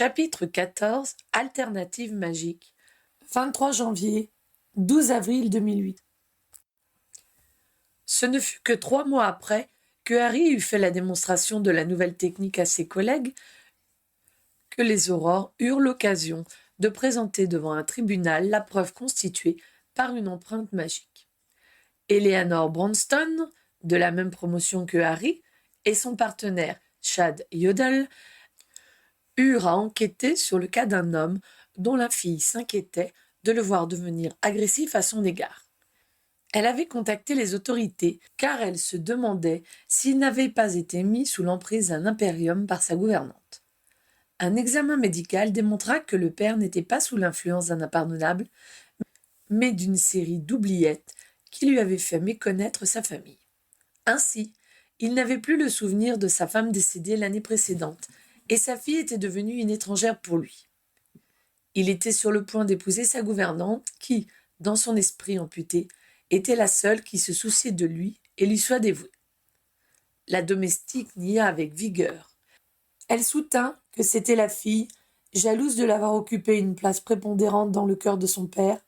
Chapitre 14 Alternative magique 23 janvier 12 avril 2008. Ce ne fut que 3 mois après que Harry eut fait la démonstration de la nouvelle technique à ses collègues que les Aurores eurent l'occasion de présenter devant un tribunal la preuve constituée par une empreinte magique. Eleanor Bronston, de la même promotion que Harry, et son partenaire Chad Yodel eurent à enquêter sur le cas d'un homme dont la fille s'inquiétait de le voir devenir agressif à son égard. Elle avait contacté les autorités car elle se demandait s'il n'avait pas été mis sous l'emprise d'un impérium par sa gouvernante. Un examen médical démontra que le père n'était pas sous l'influence d'un impardonnable, mais d'une série d'oubliettes qui lui avaient fait méconnaître sa famille. Ainsi, il n'avait plus le souvenir de sa femme décédée l'année précédente, et sa fille était devenue une étrangère pour lui. Il était sur le point d'épouser sa gouvernante qui, dans son esprit amputé, était la seule qui se souciait de lui et lui soit dévouée. La domestique nia avec vigueur. Elle soutint que c'était la fille, jalouse de l'avoir occupé une place prépondérante dans le cœur de son père,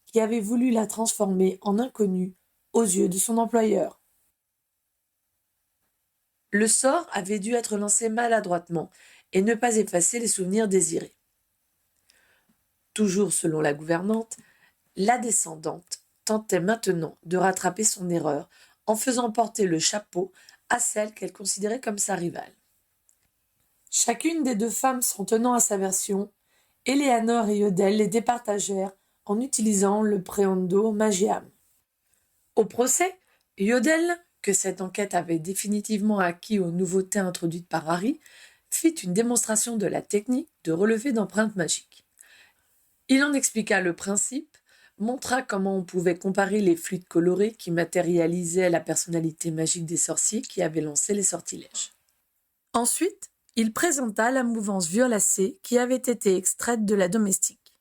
qui avait voulu la transformer en inconnue aux yeux de son employeur. Le sort avait dû être lancé maladroitement et ne pas effacer les souvenirs désirés. Toujours selon la gouvernante, la descendante tentait maintenant de rattraper son erreur en faisant porter le chapeau à celle qu'elle considérait comme sa rivale. Chacune des deux femmes s'en tenant à sa version, Eleanor et Yodel les départagèrent en utilisant le Préendo Magiam. Au procès, Yodel, que cette enquête avait définitivement acquis aux nouveautés introduites par Harry, fit une démonstration de la technique de relevé d'empreintes magiques. Il en expliqua le principe, montra comment on pouvait comparer les fluides colorés qui matérialisaient la personnalité magique des sorciers qui avaient lancé les sortilèges. Ensuite, il présenta la mouvance violacée qui avait été extraite de la domestique.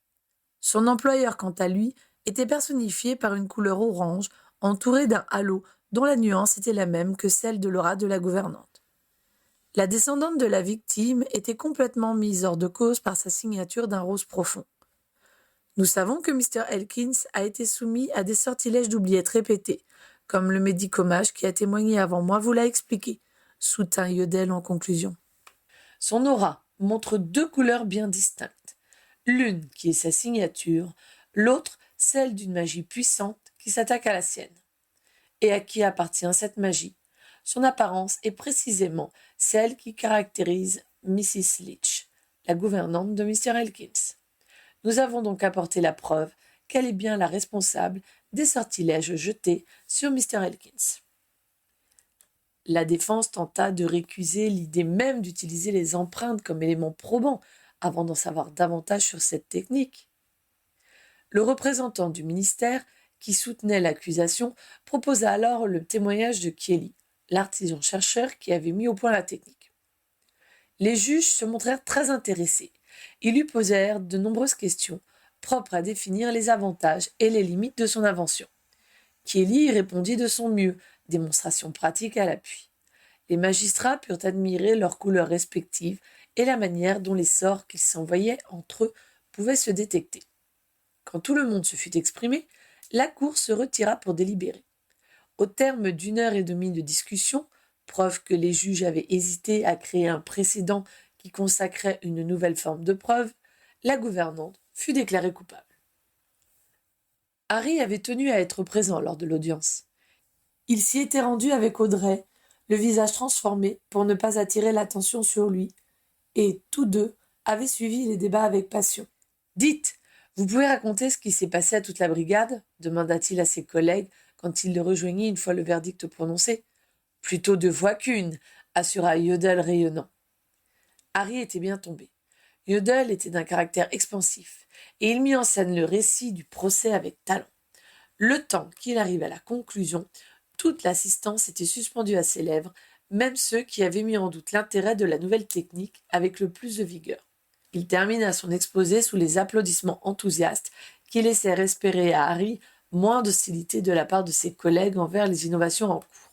Son employeur, quant à lui, était personnifié par une couleur orange entourée d'un halo dont la nuance était la même que celle de l'aura de la gouvernante. La descendante de la victime était complètement mise hors de cause par sa signature d'un rose profond. Nous savons que Mr. Elkins a été soumis à des sortilèges d'oubliettes répétés, comme le médicomage qui a témoigné avant moi vous l'a expliqué, soutint Yodel en conclusion. Son aura montre 2 couleurs bien distinctes, l'une qui est sa signature, l'autre celle d'une magie puissante qui s'attaque à la sienne. Et à qui appartient cette magie? Son apparence est précisément celle qui caractérise Mrs. Leach, la gouvernante de Mr. Elkins. Nous avons donc apporté la preuve qu'elle est bien la responsable des sortilèges jetés sur Mr. Elkins. La défense tenta de récuser l'idée même d'utiliser les empreintes comme élément probant avant d'en savoir davantage sur cette technique. Le représentant du ministère qui soutenait l'accusation proposa alors le témoignage de Kelly, l'artisan-chercheur qui avait mis au point la technique. Les juges se montrèrent très intéressés. Ils lui posèrent de nombreuses questions propres à définir les avantages et les limites de son invention. Kelly y répondit de son mieux, démonstration pratique à l'appui. Les magistrats purent admirer leurs couleurs respectives et la manière dont les sorts qu'ils s'envoyaient entre eux pouvaient se détecter. Quand tout le monde se fut exprimé, la cour se retira pour délibérer. Au terme d'1 heure et demie de discussion, preuve que les juges avaient hésité à créer un précédent qui consacrait une nouvelle forme de preuve, la gouvernante fut déclarée coupable. Harry avait tenu à être présent lors de l'audience. Il s'y était rendu avec Audrey, le visage transformé pour ne pas attirer l'attention sur lui, et tous deux avaient suivi les débats avec passion. « Dites, vous pouvez raconter ce qui s'est passé à toute la brigade ?» demanda-t-il à ses collègues quand il les rejoignit une fois le verdict prononcé. « Plutôt 2 voix qu'1, assura Yodel rayonnant. Harry était bien tombé. Yodel était d'un caractère expansif, et il mit en scène le récit du procès avec talent. Le temps qu'il arrive à la conclusion, toute l'assistance était suspendue à ses lèvres, même ceux qui avaient mis en doute l'intérêt de la nouvelle technique avec le plus de vigueur. Il termina son exposé sous les applaudissements enthousiastes qui laissèrent espérer à Harry moins d'hostilité de la part de ses collègues envers les innovations en cours.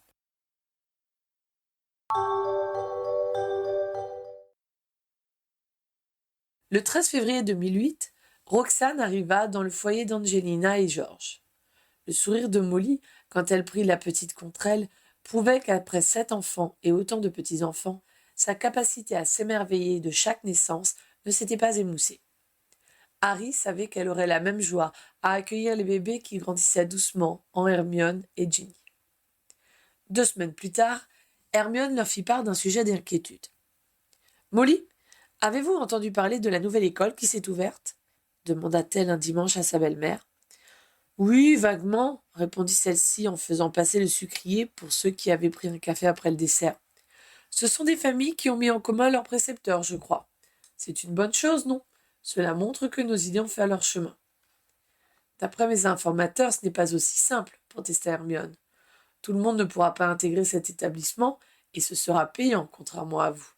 Le 13 février 2008, Roxane arriva dans le foyer d'Angelina et Georges. Le sourire de Molly, quand elle prit la petite contre elle, prouvait qu'après 7 enfants et autant de petits-enfants, sa capacité à s'émerveiller de chaque naissance ne s'était pas émoussée. Harry savait qu'elle aurait la même joie à accueillir les bébés qui grandissaient doucement en Hermione et Ginny. 2 semaines plus tard, Hermione leur fit part d'un sujet d'inquiétude. « Molly, avez-vous entendu parler de la nouvelle école qui s'est ouverte ?» demanda-t-elle un dimanche à sa belle-mère. « Oui, vaguement, » répondit celle-ci en faisant passer le sucrier pour ceux qui avaient pris un café après le dessert. « Ce sont des familles qui ont mis en commun leurs précepteurs, je crois. C'est une bonne chose, non ? Cela montre que nos idées ont fait leur chemin. » « D'après mes informateurs, ce n'est pas aussi simple, » protesta Hermione. « Tout le monde ne pourra pas intégrer cet établissement et ce sera payant, contrairement à vous.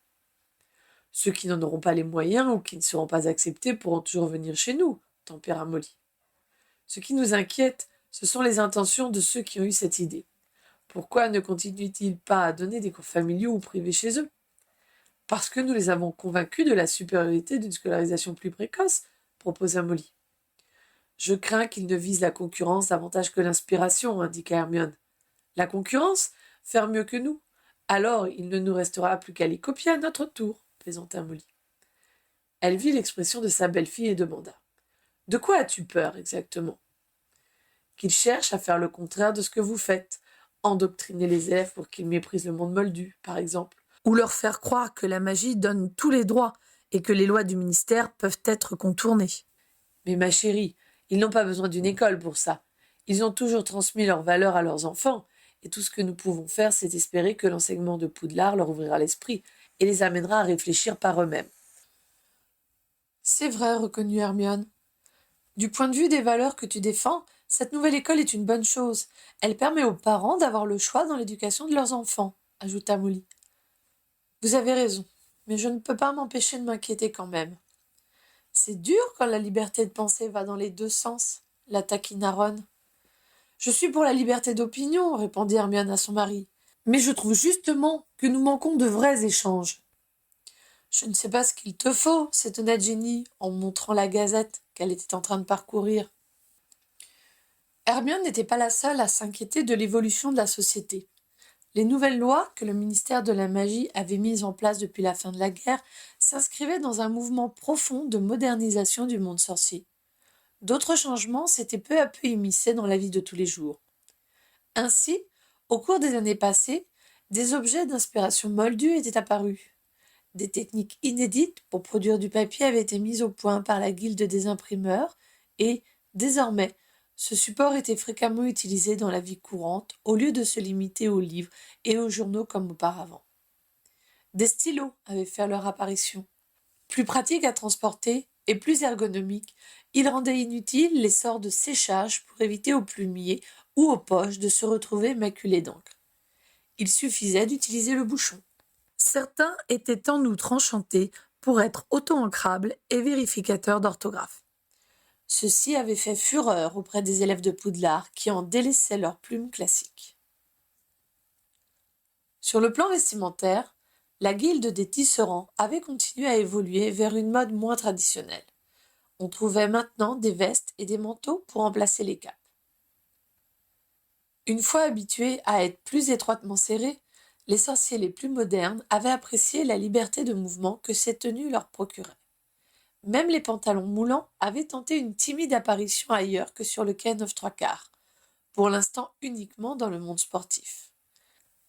Ceux qui n'en auront pas les moyens ou qui ne seront pas acceptés pourront toujours venir chez nous, » tempéra Molly. « Ce qui nous inquiète, ce sont les intentions de ceux qui ont eu cette idée. Pourquoi ne continuent-ils pas à donner des cours familiaux ou privés chez eux ? Parce que nous les avons convaincus de la supériorité d'une scolarisation plus précoce, proposa Molly. Je crains qu'ils ne visent la concurrence davantage que l'inspiration, indiqua Hermione. La concurrence ? Faire mieux que nous ? Alors il ne nous restera plus qu'à les copier à notre tour, plaisanta Molly. Elle vit l'expression de sa belle-fille et demanda. De quoi as-tu peur exactement ? Qu'ils cherchent à faire le contraire de ce que vous faites, endoctriner les élèves pour qu'ils méprisent le monde moldu, par exemple, ou leur faire croire que la magie donne tous les droits et que les lois du ministère peuvent être contournées. Mais ma chérie, ils n'ont pas besoin d'une école pour ça. Ils ont toujours transmis leurs valeurs à leurs enfants, et tout ce que nous pouvons faire, c'est espérer que l'enseignement de Poudlard leur ouvrira l'esprit et les amènera à réfléchir par eux-mêmes. C'est vrai, reconnut Hermione. Du point de vue des valeurs que tu défends, cette nouvelle école est une bonne chose. Elle permet aux parents d'avoir le choix dans l'éducation de leurs enfants, ajouta Molly. Vous avez raison, mais je ne peux pas m'empêcher de m'inquiéter quand même. C'est dur quand la liberté de penser va dans les deux sens, la taquina Ron. Je suis pour la liberté d'opinion, répondit Hermione à son mari. Mais je trouve justement que nous manquons de vrais échanges. Je ne sais pas ce qu'il te faut, s'étonna Ginny en montrant la gazette qu'elle était en train de parcourir. Hermione n'était pas la seule à s'inquiéter de l'évolution de la société. Les nouvelles lois que le ministère de la Magie avait mises en place depuis la fin de la guerre s'inscrivaient dans un mouvement profond de modernisation du monde sorcier. D'autres changements s'étaient peu à peu immiscés dans la vie de tous les jours. Ainsi, au cours des années passées, des objets d'inspiration moldue étaient apparus. Des techniques inédites pour produire du papier avaient été mises au point par la Guilde des imprimeurs et, désormais, ce support était fréquemment utilisé dans la vie courante au lieu de se limiter aux livres et aux journaux comme auparavant. Des stylos avaient fait leur apparition. Plus pratiques à transporter et plus ergonomiques, ils rendaient inutiles les sorts de séchage pour éviter aux plumiers ou aux poches de se retrouver maculés d'encre. Il suffisait d'utiliser le bouchon. Certains étaient en outre enchantés pour être auto-ancrables et vérificateurs d'orthographe. Ceci avait fait fureur auprès des élèves de Poudlard qui en délaissaient leurs plumes classiques. Sur le plan vestimentaire, la guilde des tisserands avait continué à évoluer vers une mode moins traditionnelle. On trouvait maintenant des vestes et des manteaux pour remplacer les capes. Une fois habitués à être plus étroitement serrés, les sorciers les plus modernes avaient apprécié la liberté de mouvement que ces tenues leur procuraient. Même les pantalons moulants avaient tenté une timide apparition ailleurs que sur le quai 9-3/4, pour l'instant uniquement dans le monde sportif.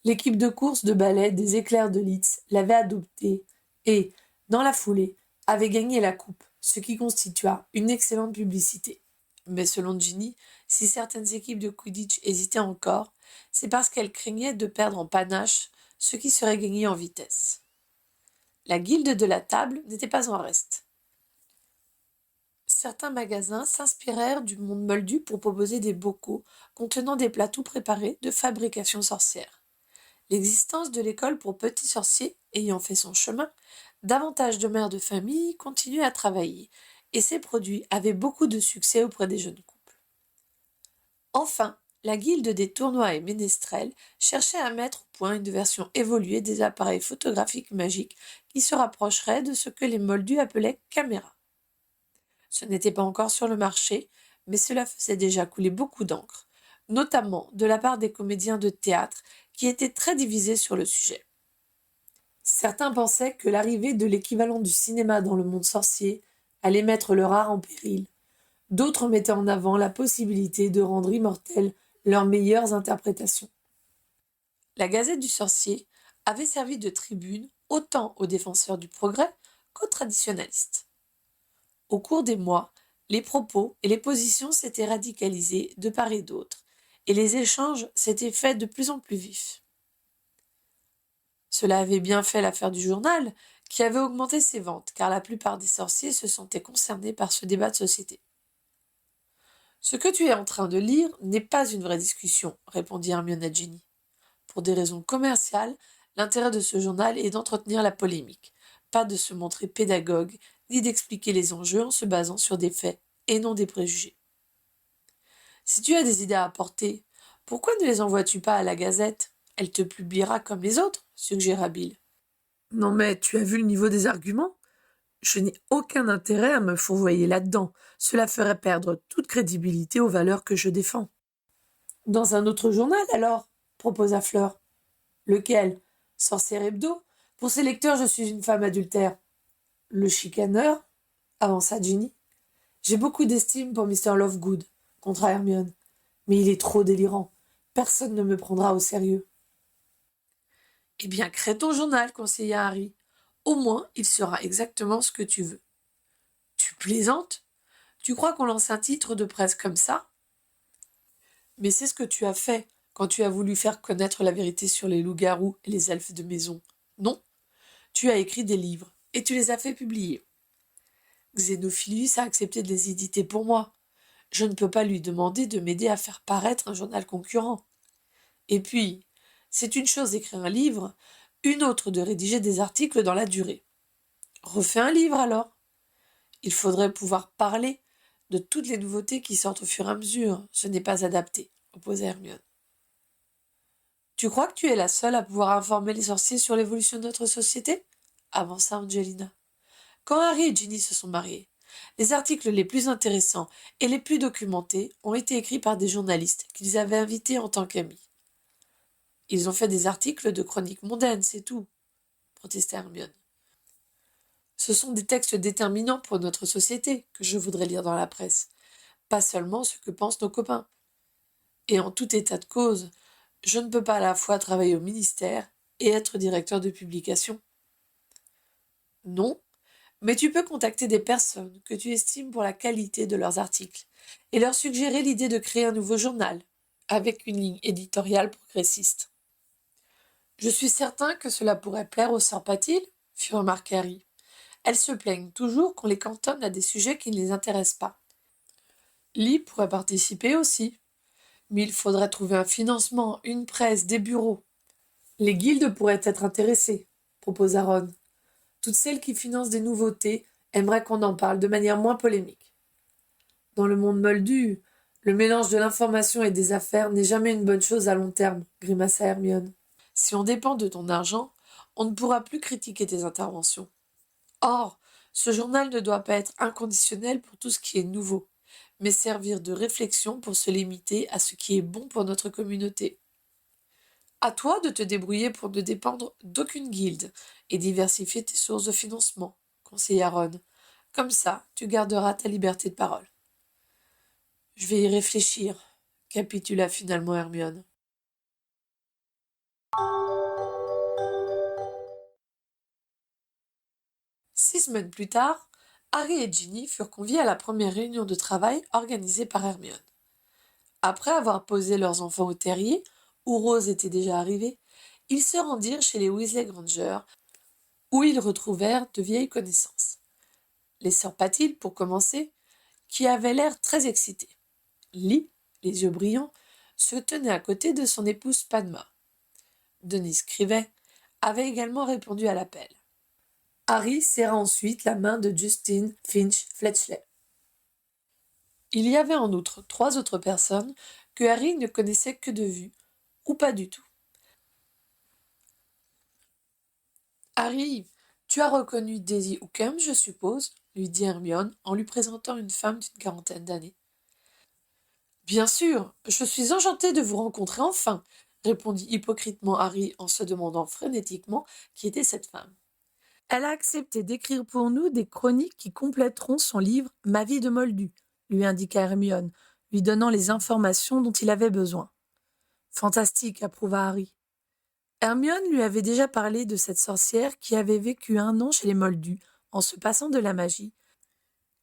L'équipe de course de ballet des Éclairs de Leeds l'avait adopté et, dans la foulée, avait gagné la coupe, ce qui constitua une excellente publicité. Mais selon Ginny, si certaines équipes de Quidditch hésitaient encore, c'est parce qu'elles craignaient de perdre en panache ce qui serait gagné en vitesse. La guilde de la table n'était pas en reste. Certains magasins s'inspirèrent du monde moldu pour proposer des bocaux contenant des plats tout préparés de fabrication sorcière. L'existence de l'école pour petits sorciers ayant fait son chemin, davantage de mères de famille continuaient à travailler, et ces produits avaient beaucoup de succès auprès des jeunes couples. Enfin, la guilde des tournois et ménestrels cherchait à mettre au point une version évoluée des appareils photographiques magiques qui se rapprocherait de ce que les moldus appelaient caméra. Ce n'était pas encore sur le marché, mais cela faisait déjà couler beaucoup d'encre, notamment de la part des comédiens de théâtre qui étaient très divisés sur le sujet. Certains pensaient que l'arrivée de l'équivalent du cinéma dans le monde sorcier allait mettre leur art en péril. D'autres mettaient en avant la possibilité de rendre immortelles leurs meilleures interprétations. La Gazette du Sorcier avait servi de tribune autant aux défenseurs du progrès qu'aux traditionalistes. Au cours des mois, les propos et les positions s'étaient radicalisés de part et d'autre, et les échanges s'étaient faits de plus en plus vifs. Cela avait bien fait l'affaire du journal, qui avait augmenté ses ventes, car la plupart des sorciers se sentaient concernés par ce débat de société. « Ce que tu es en train de lire n'est pas une vraie discussion, répondit Hermione à Ginny. Pour des raisons commerciales, l'intérêt de ce journal est d'entretenir la polémique, pas de se montrer pédagogue, ni d'expliquer les enjeux en se basant sur des faits et non des préjugés. Si tu as des idées à apporter, pourquoi ne les envoies-tu pas à la Gazette ? Elle te publiera comme les autres, suggéra Bill. Non mais tu as vu le niveau des arguments ? Je n'ai aucun intérêt à me fourvoyer là-dedans. Cela ferait perdre toute crédibilité aux valeurs que je défends. Dans un autre journal, alors, proposa Fleur. Lequel ? Sorcière Hebdo ? Pour ses lecteurs, je suis une femme adultère. Le chicaneur ? Avança Ginny. J'ai beaucoup d'estime pour Mr. Lovegood, contra Hermione. Mais il est trop délirant. Personne ne me prendra au sérieux. Eh bien, crée ton journal, conseilla Harry. Au moins, il sera exactement ce que tu veux. Tu plaisantes ? Tu crois qu'on lance un titre de presse comme ça ? Mais c'est ce que tu as fait quand tu as voulu faire connaître la vérité sur les loups-garous et les elfes de maison. Non ? Tu as écrit des livres et tu les as fait publier. Xénophilius a accepté de les éditer pour moi. Je ne peux pas lui demander de m'aider à faire paraître un journal concurrent. Et puis, c'est une chose d'écrire un livre, une autre de rédiger des articles dans la durée. Refais un livre alors. Il faudrait pouvoir parler de toutes les nouveautés qui sortent au fur et à mesure. Ce n'est pas adapté, opposa Hermione. Tu crois que tu es la seule à pouvoir informer les sorciers sur l'évolution de notre société ? Avança Angelina. Quand Harry et Ginny se sont mariés, les articles les plus intéressants et les plus documentés ont été écrits par des journalistes qu'ils avaient invités en tant qu'amis. Ils ont fait des articles de chroniques mondaines, c'est tout, protesta Hermione. Ce sont des textes déterminants pour notre société que je voudrais lire dans la presse, pas seulement ce que pensent nos copains. Et en tout état de cause, je ne peux pas à la fois travailler au ministère et être directeur de publication. Non, mais tu peux contacter des personnes que tu estimes pour la qualité de leurs articles et leur suggérer l'idée de créer un nouveau journal, avec une ligne éditoriale progressiste. Je suis certain que cela pourrait plaire aux sœurs Patil, fit remarquer Harry. Elles se plaignent toujours qu'on les cantonne à des sujets qui ne les intéressent pas. Lee pourrait participer aussi, mais il faudrait trouver un financement, une presse, des bureaux. Les guildes pourraient être intéressées, proposa Ron. Toutes celles qui financent des nouveautés aimeraient qu'on en parle de manière moins polémique. Dans le monde moldu, le mélange de l'information et des affaires n'est jamais une bonne chose à long terme, grimaça Hermione. Si on dépend de ton argent, on ne pourra plus critiquer tes interventions. Or, ce journal ne doit pas être inconditionnel pour tout ce qui est nouveau, mais servir de réflexion pour se limiter à ce qui est bon pour notre communauté. À toi de te débrouiller pour ne dépendre d'aucune guilde et diversifier tes sources de financement, conseilla Ron. Comme ça, tu garderas ta liberté de parole. Je vais y réfléchir, capitula finalement Hermione. Six semaines plus tard, Harry et Ginny furent conviés à la première réunion de travail organisée par Hermione. Après avoir posé leurs enfants au terrier, où Rose était déjà arrivée, ils se rendirent chez les Weasley Granger, où ils retrouvèrent de vieilles connaissances. Les sœurs Patil, pour commencer, qui avaient l'air très excitées. Lee, les yeux brillants, se tenait à côté de son épouse Padma. Denis Crivet avait également répondu à l'appel. Harry serra ensuite la main de Justine Finch Fletchley. Il y avait en outre 3 autres personnes que Harry ne connaissait que de vue, ou pas du tout. « Harry, Tu as reconnu Daisy Hookham, je suppose, lui dit Hermione en lui présentant une femme d'une quarantaine d'années. Bien sûr, je suis enchantée de vous rencontrer enfin, répondit hypocritement Harry en se demandant frénétiquement qui était cette femme. Elle a accepté d'écrire pour nous des chroniques qui compléteront son livre Ma vie de Moldu, lui indiqua Hermione, lui donnant les informations dont il avait besoin. Fantastique, approuva Harry. Hermione lui avait déjà parlé de cette sorcière qui avait vécu 1 an chez les Moldus en se passant de la magie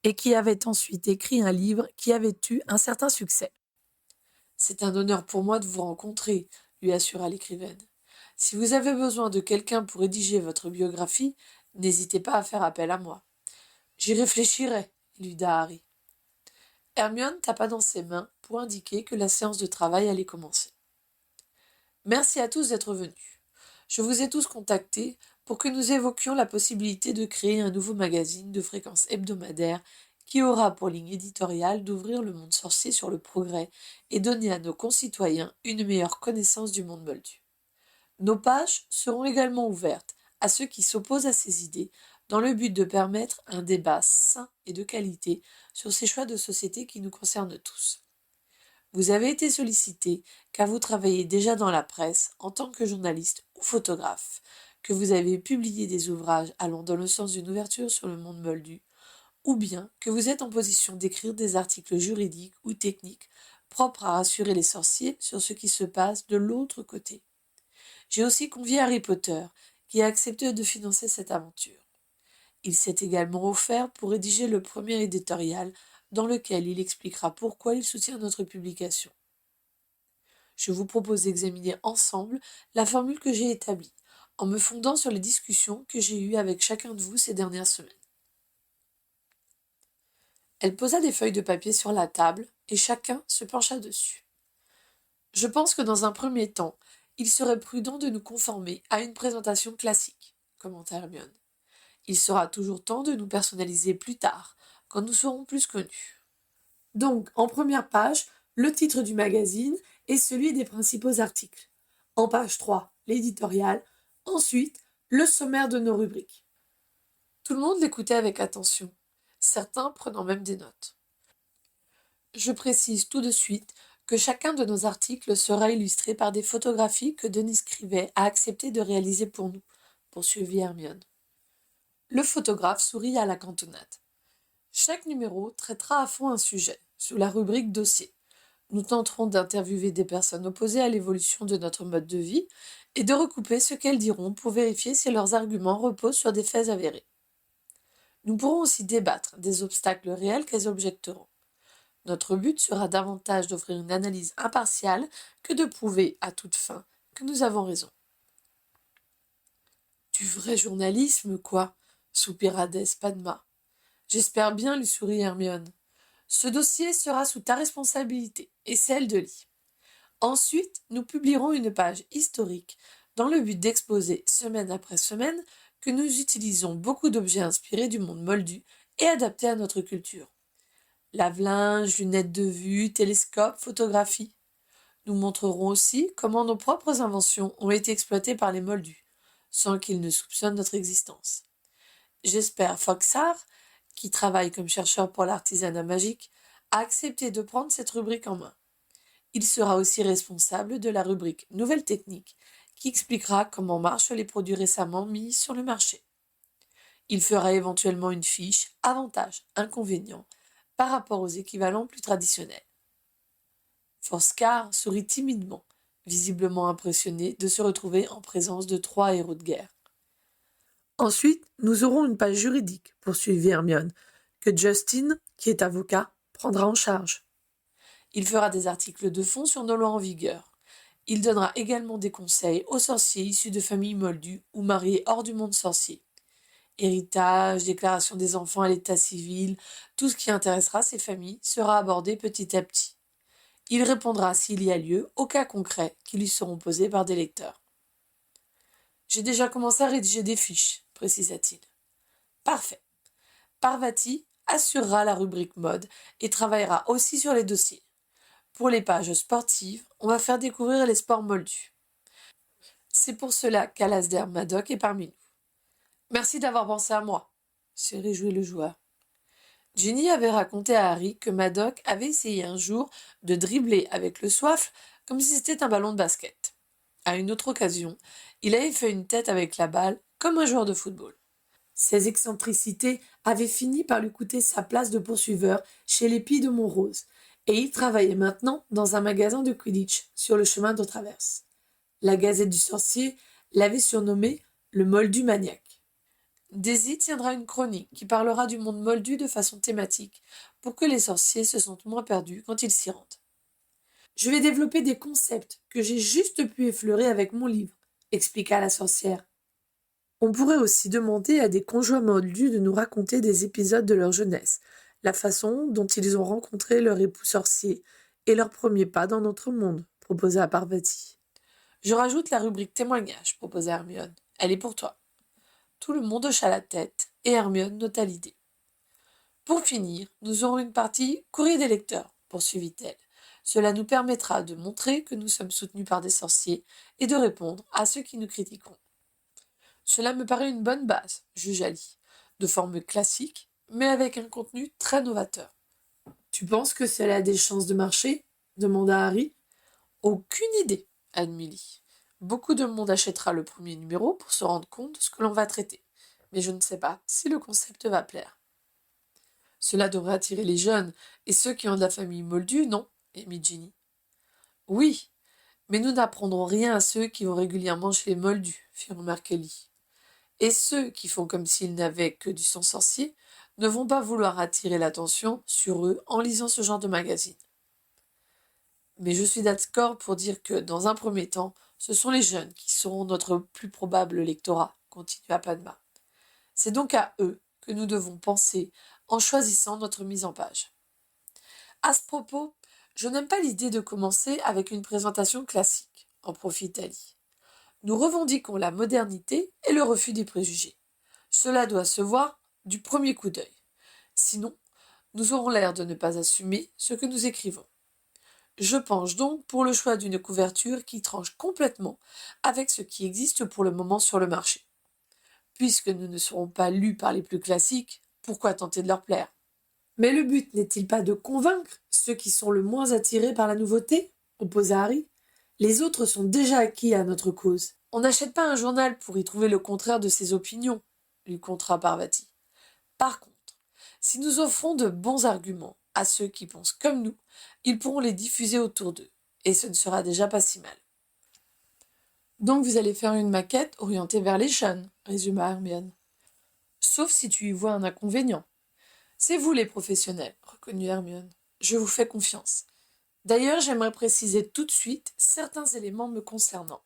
et qui avait ensuite écrit un livre qui avait eu un certain succès. C'est un honneur pour moi de vous rencontrer, lui assura l'écrivaine. Si vous avez besoin de quelqu'un pour rédiger votre biographie, n'hésitez pas à faire appel à moi. J'y réfléchirai, éluda Harry. Hermione tapa dans ses mains pour indiquer que la séance de travail allait commencer. Merci à tous d'être venus. Je vous ai tous contactés pour que nous évoquions la possibilité de créer un nouveau magazine de fréquence hebdomadaire qui aura pour ligne éditoriale d'ouvrir le monde sorcier sur le progrès et donner à nos concitoyens une meilleure connaissance du monde moldu. Nos pages seront également ouvertes à ceux qui s'opposent à ces idées dans le but de permettre un débat sain et de qualité sur ces choix de société qui nous concernent tous. Vous avez été sollicité car vous travaillez déjà dans la presse en tant que journaliste ou photographe, que vous avez publié des ouvrages allant dans le sens d'une ouverture sur le monde moldu, ou bien que vous êtes en position d'écrire des articles juridiques ou techniques propres à rassurer les sorciers sur ce qui se passe de l'autre côté. J'ai aussi convié Harry Potter, qui a accepté de financer cette aventure. Il s'est également offert pour rédiger le premier éditorial dans lequel il expliquera pourquoi il soutient notre publication. Je vous propose d'examiner ensemble la formule que j'ai établie, en me fondant sur les discussions que j'ai eues avec chacun de vous ces dernières semaines. Elle posa des feuilles de papier sur la table et chacun se pencha dessus. Je pense que dans un premier temps, il serait prudent de nous conformer à une présentation classique, commenta Hermione. Il sera toujours temps de nous personnaliser plus tard, quand nous serons plus connus. Donc, en première page, le titre du magazine et celui des principaux articles. En page 3, l'éditorial. Ensuite, le sommaire de nos rubriques. Tout le monde l'écoutait avec attention, certains prenant même des notes. Je précise tout de suite que chacun de nos articles sera illustré par des photographies que Denis Crivet a accepté de réaliser pour nous, poursuivit Hermione. Le photographe sourit à la cantonade. Chaque numéro traitera à fond un sujet, sous la rubrique dossier. Nous tenterons d'interviewer des personnes opposées à l'évolution de notre mode de vie et de recouper ce qu'elles diront pour vérifier si leurs arguments reposent sur des faits avérés. Nous pourrons aussi débattre des obstacles réels qu'elles objecteront. Notre but sera davantage d'offrir une analyse impartiale que de prouver à toute fin que nous avons raison. Du vrai journalisme, quoi, soupira Padma. J'espère bien, lui sourit Hermione. Ce dossier sera sous ta responsabilité et celle de Lee. Ensuite, nous publierons une page historique dans le but d'exposer, semaine après semaine, que nous utilisons beaucoup d'objets inspirés du monde moldu et adaptés à notre culture. Lave-linge, lunettes de vue, télescope, photographie. Nous montrerons aussi comment nos propres inventions ont été exploitées par les moldus, sans qu'ils ne soupçonnent notre existence. J'espère Foxart, qui travaille comme chercheur pour l'artisanat magique, a accepté de prendre cette rubrique en main. Il sera aussi responsable de la rubrique Nouvelles techniques, qui expliquera comment marchent les produits récemment mis sur le marché. Il fera éventuellement une fiche avantages, inconvénients par rapport aux équivalents plus traditionnels. Foscar sourit timidement, visiblement impressionné de se retrouver en présence de 3 héros de guerre. Ensuite, nous aurons une page juridique, poursuivit Hermione, que Justin, qui est avocat, prendra en charge. Il fera des articles de fond sur nos lois en vigueur. Il donnera également des conseils aux sorciers issus de familles moldues ou mariés hors du monde sorcier. Héritage, déclaration des enfants à l'état civil, tout ce qui intéressera ces familles sera abordé petit à petit. Il répondra s'il y a lieu aux cas concrets qui lui seront posés par des lecteurs. J'ai déjà commencé à rédiger des fiches, précisa-t-il. Parfait. Parvati assurera la rubrique mode et travaillera aussi sur les dossiers. Pour les pages sportives, on va faire découvrir les sports moldus. C'est pour cela qu'Alasdair Maddock est parmi nous. Merci d'avoir pensé à moi, se réjouit le joueur. Ginny avait raconté à Harry que Madoc avait essayé un jour de dribbler avec le soifle comme si c'était un ballon de basket. À une autre occasion, il avait fait une tête avec la balle comme un joueur de football. Ces excentricités avaient fini par lui coûter sa place de poursuiveur chez les Pies de Montrose, et il travaillait maintenant dans un magasin de Quidditch sur le chemin de traverse. La Gazette du Sorcier l'avait surnommé le Moldu maniaque. Daisy tiendra une chronique qui parlera du monde moldu de façon thématique pour que les sorciers se sentent moins perdus quand ils s'y rendent. Je vais développer des concepts que j'ai juste pu effleurer avec mon livre, expliqua la sorcière. On pourrait aussi demander à des conjoints moldus de nous raconter des épisodes de leur jeunesse, la façon dont ils ont rencontré leur époux sorcier et leurs premiers pas dans notre monde, proposa Parvati. Je rajoute la rubrique témoignage, proposa Hermione. Elle est pour toi. Tout le monde hocha la tête et Hermione nota l'idée. Pour finir, nous aurons une partie courrier des lecteurs, poursuivit-elle. Cela nous permettra de montrer que nous sommes soutenus par des sorciers et de répondre à ceux qui nous critiqueront. Cela me paraît une bonne base, jugea Lee, de forme classique, mais avec un contenu très novateur. Tu penses que cela a des chances de marcher demanda Harry. Aucune idée, admit Lee. Beaucoup de monde achètera le premier numéro pour se rendre compte de ce que l'on va traiter, mais je ne sais pas si le concept va plaire. Cela devrait attirer les jeunes et ceux qui ont de la famille moldue, non émit Ginny. Oui, mais nous n'apprendrons rien à ceux qui vont régulièrement chez les moldus, fit remarquer Lee. Et ceux qui font comme s'ils n'avaient que du sang sorcier ne vont pas vouloir attirer l'attention sur eux en lisant ce genre de magazine. Mais je suis d'accord pour dire que, dans un premier temps, ce sont les jeunes qui seront notre plus probable lectorat, continua Padma. C'est donc à eux que nous devons penser en choisissant notre mise en page. À ce propos, je n'aime pas l'idée de commencer avec une présentation classique, en profite Ali. Nous revendiquons la modernité et le refus des préjugés. Cela doit se voir du premier coup d'œil. Sinon, nous aurons l'air de ne pas assumer ce que nous écrivons. Je penche donc pour le choix d'une couverture qui tranche complètement avec ce qui existe pour le moment sur le marché. Puisque nous ne serons pas lus par les plus classiques, pourquoi tenter de leur plaire? Mais le but n'est-il pas de convaincre ceux qui sont le moins attirés par la nouveauté opposa Harry. Les autres sont déjà acquis à notre cause. On n'achète pas un journal pour y trouver le contraire de ses opinions, lui contra Parvati. Par contre, si nous offrons de bons arguments à ceux qui pensent comme nous, ils pourront les diffuser autour d'eux, et ce ne sera déjà pas si mal. Donc vous allez faire une maquette orientée vers les jeunes, résuma Hermione. Sauf si tu y vois un inconvénient. C'est vous les professionnels, reconnut Hermione. Je vous fais confiance. D'ailleurs, j'aimerais préciser tout de suite certains éléments me concernant.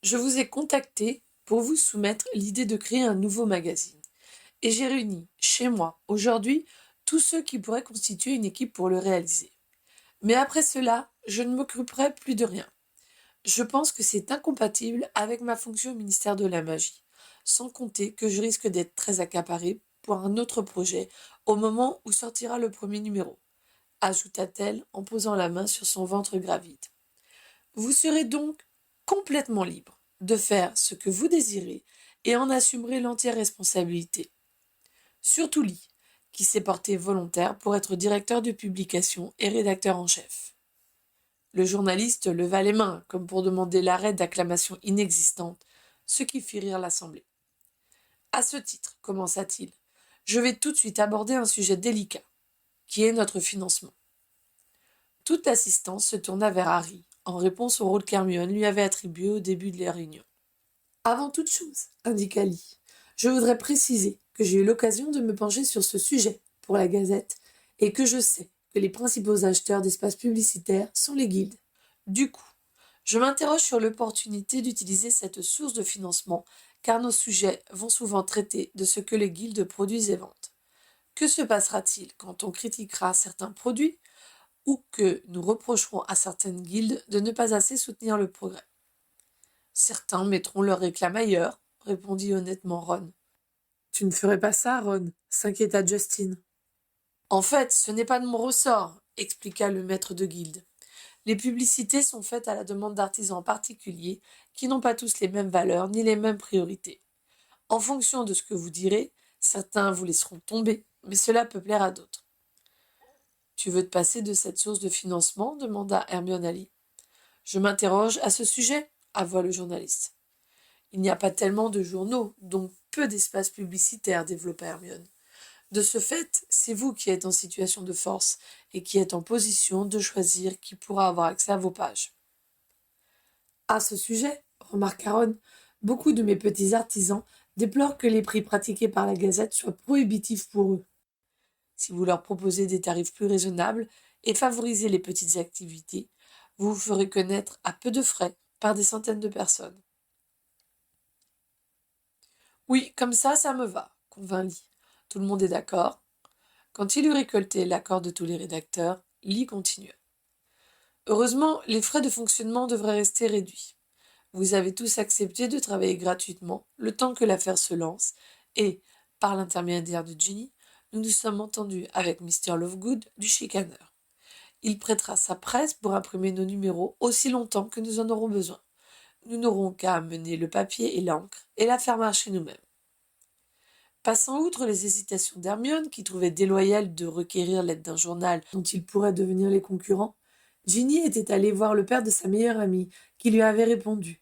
Je vous ai contacté pour vous soumettre l'idée de créer un nouveau magazine. Et j'ai réuni, chez moi, aujourd'hui, tous ceux qui pourraient constituer une équipe pour le réaliser. Mais après cela, je ne m'occuperai plus de rien. Je pense que c'est incompatible avec ma fonction au ministère de la Magie, sans compter que je risque d'être très accaparée pour un autre projet au moment où sortira le premier numéro, ajouta-t-elle en posant la main sur son ventre gravide. Vous serez donc complètement libre de faire ce que vous désirez et en assumerez l'entière responsabilité. Surtout Lee, qui s'est porté volontaire pour être directeur de publication et rédacteur en chef. Le journaliste leva les mains, comme pour demander l'arrêt d'acclamations inexistantes, ce qui fit rire l'Assemblée. À ce titre, commença-t-il, je vais tout de suite aborder un sujet délicat, qui est notre financement. Toute l'assistance se tourna vers Harry, en réponse au rôle qu'Hermione lui avait attribué au début de la réunion. Avant toute chose, indiqua Lee, je voudrais préciser que j'ai eu l'occasion de me pencher sur ce sujet pour la Gazette et que je sais que les principaux acheteurs d'espaces publicitaires sont les guildes. Du coup, je m'interroge sur l'opportunité d'utiliser cette source de financement car nos sujets vont souvent traiter de ce que les guildes produisent et vendent. Que se passera-t-il quand on critiquera certains produits ou que nous reprocherons à certaines guildes de ne pas assez soutenir le progrès? Certains mettront leur réclame ailleurs, répondit honnêtement Ron. Tu ne ferais pas ça, Ron, s'inquiéta Justin. En fait, ce n'est pas de mon ressort, expliqua le maître de guilde. Les publicités sont faites à la demande d'artisans particuliers qui n'ont pas tous les mêmes valeurs ni les mêmes priorités. En fonction de ce que vous direz, certains vous laisseront tomber, mais cela peut plaire à d'autres. Tu veux te passer de cette source de financement demanda Hermione à Lee. Je m'interroge à ce sujet, avoua le journaliste. Il n'y a pas tellement de journaux, donc peu d'espace publicitaire, développa Hermione. De ce fait, c'est vous qui êtes en situation de force et qui êtes en position de choisir qui pourra avoir accès à vos pages. À ce sujet, remarqua Ron, beaucoup de mes petits artisans déplorent que les prix pratiqués par la Gazette soient prohibitifs pour eux. Si vous leur proposez des tarifs plus raisonnables et favorisez les petites activités, vous vous ferez connaître à peu de frais par des centaines de personnes. Oui, comme ça me va, convint Lee. Tout le monde est d'accord. Quand il eut récolté l'accord de tous les rédacteurs, Lee continua. Heureusement, les frais de fonctionnement devraient rester réduits. Vous avez tous accepté de travailler gratuitement le temps que l'affaire se lance et, par l'intermédiaire de Ginny, nous nous sommes entendus avec Mr. Lovegood du chicaneur. Il prêtera sa presse pour imprimer nos numéros aussi longtemps que nous en aurons besoin. Nous n'aurons qu'à amener le papier et l'encre et la faire marcher nous-mêmes. Passant outre les hésitations d'Hermione, qui trouvait déloyal de requérir l'aide d'un journal dont ils pourraient devenir les concurrents, Ginny était allée voir le père de sa meilleure amie, qui lui avait répondu.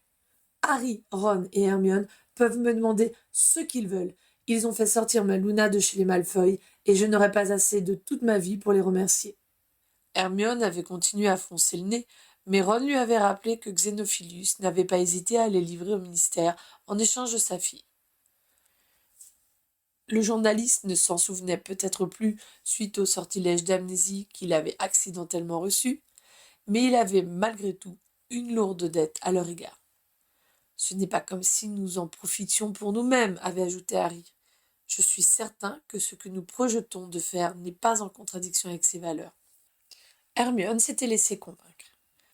Harry, Ron et Hermione peuvent me demander ce qu'ils veulent. Ils ont fait sortir ma Luna de chez les Malfoy, et je n'aurai pas assez de toute ma vie pour les remercier. Hermione avait continué à froncer le nez, mais Ron lui avait rappelé que Xenophilius n'avait pas hésité à les livrer au ministère en échange de sa fille. Le journaliste ne s'en souvenait peut-être plus suite au sortilège d'amnésie qu'il avait accidentellement reçu, mais il avait malgré tout une lourde dette à leur égard. Ce n'est pas comme si nous en profitions pour nous-mêmes, avait ajouté Harry. Je suis certain que ce que nous projetons de faire n'est pas en contradiction avec ses valeurs. Hermione s'était laissée convaincre.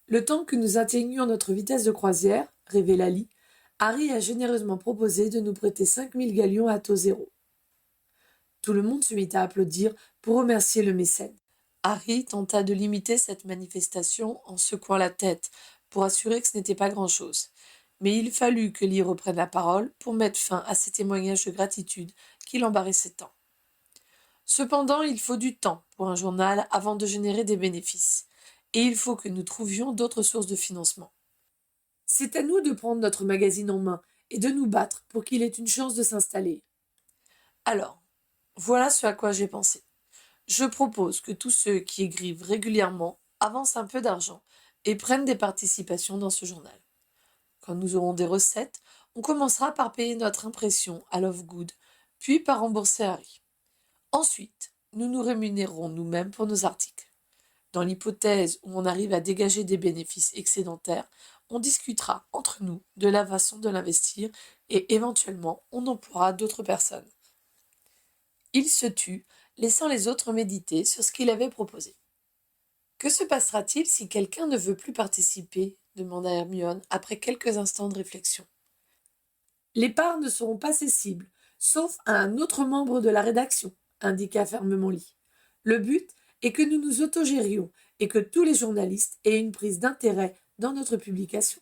Le temps que nous atteignions notre vitesse de croisière, révéla Lee, Harry a généreusement proposé de nous prêter 5000 galions à taux zéro. Tout le monde se mit à applaudir pour remercier le mécène. Harry tenta de limiter cette manifestation en secouant la tête pour assurer que ce n'était pas grand-chose. Mais il fallut que Lee reprenne la parole pour mettre fin à ces témoignages de gratitude qui l'embarrassaient tant. Cependant, il faut du temps pour un journal avant de générer des bénéfices, et il faut que nous trouvions d'autres sources de financement. C'est à nous de prendre notre magazine en main et de nous battre pour qu'il ait une chance de s'installer. Alors, voilà ce à quoi j'ai pensé. Je propose que tous ceux qui écrivent régulièrement avancent un peu d'argent et prennent des participations dans ce journal. Quand nous aurons des recettes, on commencera par payer notre impression à Lovegood, puis par rembourser Harry. Ensuite, nous nous rémunérerons nous-mêmes pour nos articles. Dans l'hypothèse où on arrive à dégager des bénéfices excédentaires, on discutera entre nous de la façon de l'investir et éventuellement on emploiera d'autres personnes. Il se tut, laissant les autres méditer sur ce qu'il avait proposé. Que se passera-t-il si quelqu'un ne veut plus participer demanda Hermione après quelques instants de réflexion. Les parts ne seront pas cessibles, sauf à un autre membre de la rédaction, indiqua fermement Lee. Le but est que nous nous autogérions et que tous les journalistes aient une prise d'intérêt dans notre publication.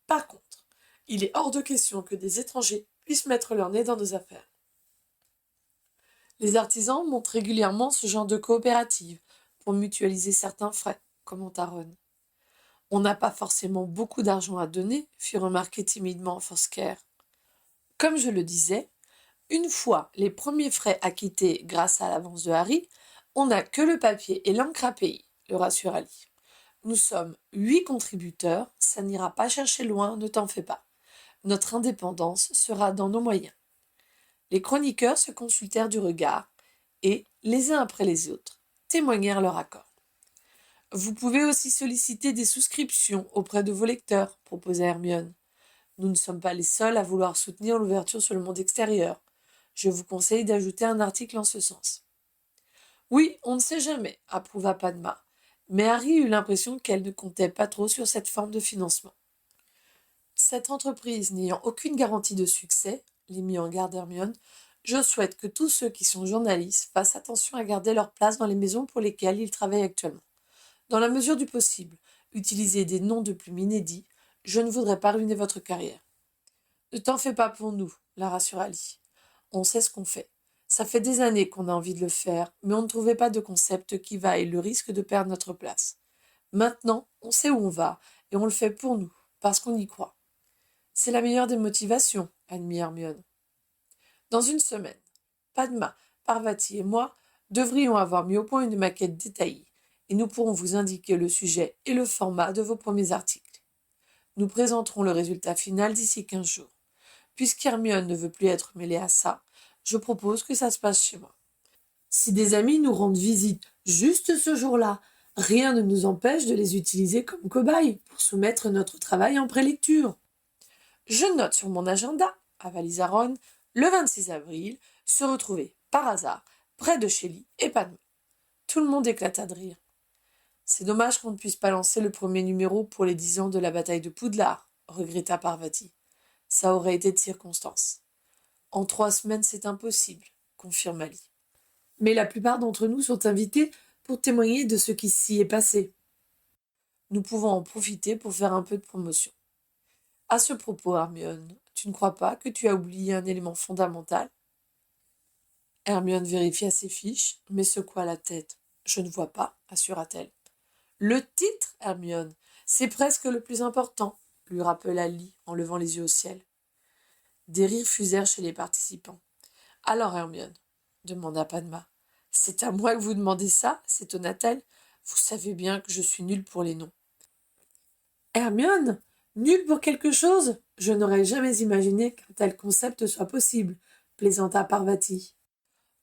Par contre, il est hors de question que des étrangers puissent mettre leur nez dans nos affaires. Les artisans montent régulièrement ce genre de coopérative pour mutualiser certains frais, commenta Ron. On n'a pas forcément beaucoup d'argent à donner, fit remarquer timidement Foscare. Comme je le disais, une fois les premiers frais acquittés grâce à l'avance de Harry, on n'a que le papier et l'encre à payer, le rassura Lee. Nous sommes 8 contributeurs, ça n'ira pas chercher loin, ne t'en fais pas. Notre indépendance sera dans nos moyens. Les chroniqueurs se consultèrent du regard et, les uns après les autres, témoignèrent leur accord. Vous pouvez aussi solliciter des souscriptions auprès de vos lecteurs, proposa Hermione. Nous ne sommes pas les seuls à vouloir soutenir l'ouverture sur le monde extérieur. Je vous conseille d'ajouter un article en ce sens. Oui, on ne sait jamais, approuva Padma, mais Harry eut l'impression qu'elle ne comptait pas trop sur cette forme de financement. Cette entreprise n'ayant aucune garantie de succès, les mit en garde Hermione, je souhaite que tous ceux qui sont journalistes fassent attention à garder leur place dans les maisons pour lesquelles ils travaillent actuellement. Dans la mesure du possible, utilisez des noms de plume inédits, je ne voudrais pas ruiner votre carrière. Ne t'en fais pas pour nous, la rassura Lee. On sait ce qu'on fait. Ça fait des années qu'on a envie de le faire, mais on ne trouvait pas de concept qui vaille le risque de perdre notre place. Maintenant, on sait où on va, et on le fait pour nous, parce qu'on y croit. C'est la meilleure des motivations, admit Hermione. Dans une semaine, Padma, Parvati et moi devrions avoir mis au point une maquette détaillée, et nous pourrons vous indiquer le sujet et le format de vos premiers articles. Nous présenterons le résultat final d'ici 15 jours. Puisqu'Hermione ne veut plus être mêlée à ça, je propose que ça se passe chez moi. Si des amis nous rendent visite juste ce jour-là, rien ne nous empêche de les utiliser comme cobayes pour soumettre notre travail en prélecture. Je note sur mon agenda, avalisa Ron, le 26 avril, se retrouver, par hasard, près de Shelley et Padma. Tout le monde éclata de rire. C'est dommage qu'on ne puisse pas lancer le premier numéro pour les 10 ans de la bataille de Poudlard, regretta Parvati. Ça aurait été de circonstance. En 3 semaines, c'est impossible, confirma Lee. Mais la plupart d'entre nous sont invités pour témoigner de ce qui s'y est passé. Nous pouvons en profiter pour faire un peu de promotion. À ce propos, Hermione, tu ne crois pas que tu as oublié un élément fondamental? Hermione vérifia ses fiches, mais secoua la tête. Je ne vois pas, assura-t-elle. Le titre, Hermione, c'est presque le plus important, lui rappela Lee en levant les yeux au ciel. Des rires fusèrent chez les participants. Alors, Hermione, demanda Padma. C'est à moi que vous demandez ça, s'étonna-t-elle. Vous savez bien que je suis nulle pour les noms. Hermione, nulle pour quelque chose? Je n'aurais jamais imaginé qu'un tel concept soit possible, plaisanta Parvati.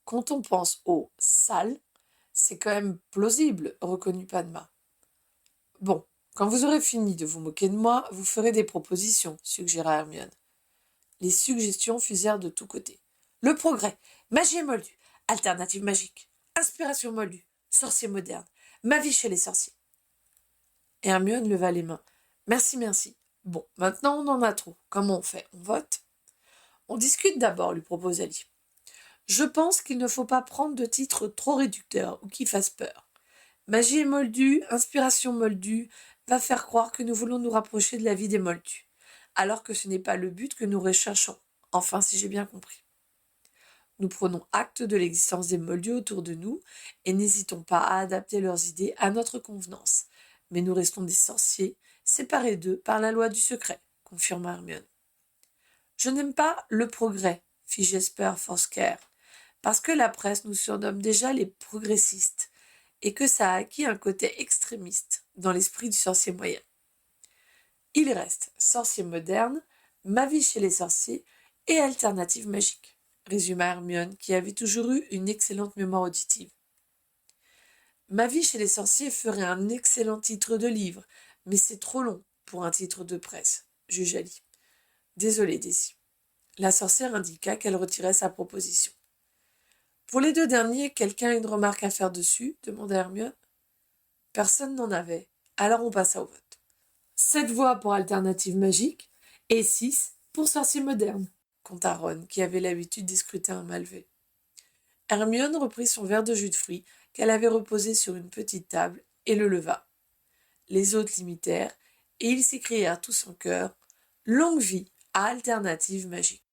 Quand on pense au sale, c'est quand même plausible, reconnut Padma. Bon, quand vous aurez fini de vous moquer de moi, vous ferez des propositions, suggéra Hermione. Les suggestions fusèrent de tous côtés. Le progrès, magie et moldue, alternative magique, inspiration moldue, sorcier moderne, ma vie chez les sorciers. Hermione leva les mains. Merci, merci. Bon, maintenant on en a trop. Comment on fait? On vote? On discute d'abord, lui proposa Lee. Je pense qu'il ne faut pas prendre de titres trop réducteurs ou qui fassent peur. Magie et moldue, inspiration moldue, va faire croire que nous voulons nous rapprocher de la vie des moldus, alors que ce n'est pas le but que nous recherchons. Enfin, si j'ai bien compris. Nous prenons acte de l'existence des moldus autour de nous et n'hésitons pas à adapter leurs idées à notre convenance. Mais nous restons des sorciers, séparés d'eux par la loi du secret, confirma Hermione. Je n'aime pas le progrès, fit Jasper Forsker, parce que la presse nous surnomme déjà les progressistes, et que ça a acquis un côté extrémiste dans l'esprit du sorcier moyen. Il reste sorcier moderne, ma vie chez les sorciers et alternative magique, résuma Hermione, qui avait toujours eu une excellente mémoire auditive. Ma vie chez les sorciers ferait un excellent titre de livre, mais c'est trop long pour un titre de presse, jugea Lee. Désolée, Daisy. La sorcière indiqua qu'elle retirait sa proposition. Pour les 2 derniers, quelqu'un a une remarque à faire dessus? Demanda Hermione. Personne n'en avait. Alors on passa au vote. 7 voix pour alternative magique et 6 pour sorcier moderne, compta Ron, qui avait l'habitude des scrutins mal faits. Hermione reprit son verre de jus de fruits qu'elle avait reposé sur une petite table et le leva. Les autres l'imitèrent et ils s'écrièrent tous en chœur « Longue vie à alternative magique ».